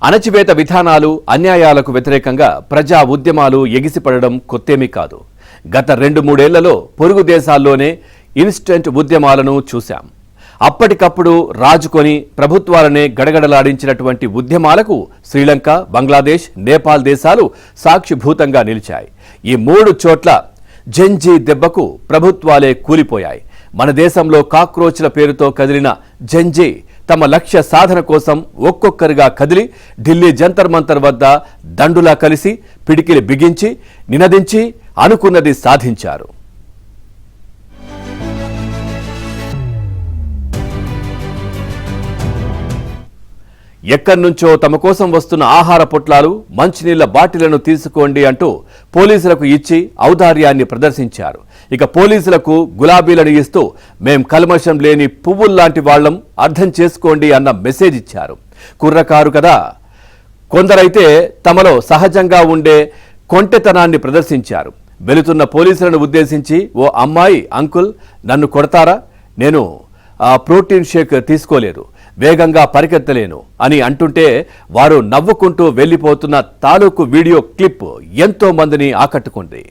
అణచివేత విధానాలు, అన్యాయాలకు వ్యతిరేకంగా ప్రజా ఉద్యమాలు ఎగిసిపడడం కొత్తేమీ కాదు. గత 2-3 ఏళ్లలో పొరుగు దేశాల్లోనే ఇన్స్టెంట్ ఉద్యమాలను చూశాం. అప్పటికప్పుడు రాజుకొని ప్రభుత్వాలనే గడగడలాడించినటువంటి ఉద్యమాలకు శ్రీలంక, బంగ్లాదేశ్, నేపాల్ దేశాలు సాక్షిభూతంగా నిలిచాయి. ఈ 3 చోట్ల జంజీ దెబ్బకు ప్రభుత్వాలే కూలిపోయాయి. మన దేశంలో కాక్రోచ్ల పేరుతో కదిలిన జంజీ తమ లక్ష్య సాధన కోసం ఒక్కొక్కరిగా కదిలి ఢిల్లీ జంతర్ మంతర్ వద్ద దండులా కలిసి పిడికిలి బిగించి నినదించి అనుకున్నది సాధించారు. ఎక్కడి నుంచో తమ కోసం వస్తున్న ఆహార పొట్లాలు, మంచినీళ్ల బాటిళ్లను తీసుకోండి అంటూ పోలీసులకు ఇచ్చి ఔదార్యాన్ని ప్రదర్శించారు. ఇక పోలీసులకు గులాబీలను ఇస్తూ మేం కల్మషం లేని పువ్వుల్లాంటి వాళ్లం, అర్థం చేసుకోండి అన్న మెసేజ్ ఇచ్చారు. కుర్రకారు కదా. కొందరైతే తమలో సహజంగా ఉండే కొంటెతనాన్ని ప్రదర్శించారు. వెళుతున్న పోలీసులను ఉద్దేశించి, ఓ అమ్మాయి, అంకుల్ నన్ను కొడతారా, నేను ప్రోటీన్ షేక్ తీసుకోలేదు, వేగంగా పరిగెత్తలేను అని అంటుంటే వారు నవ్వుకుంటూ వెళ్లిపోతున్న తాలూకు వీడియో క్లిప్ ఎంతో మందిని ఆకట్టుకుంది.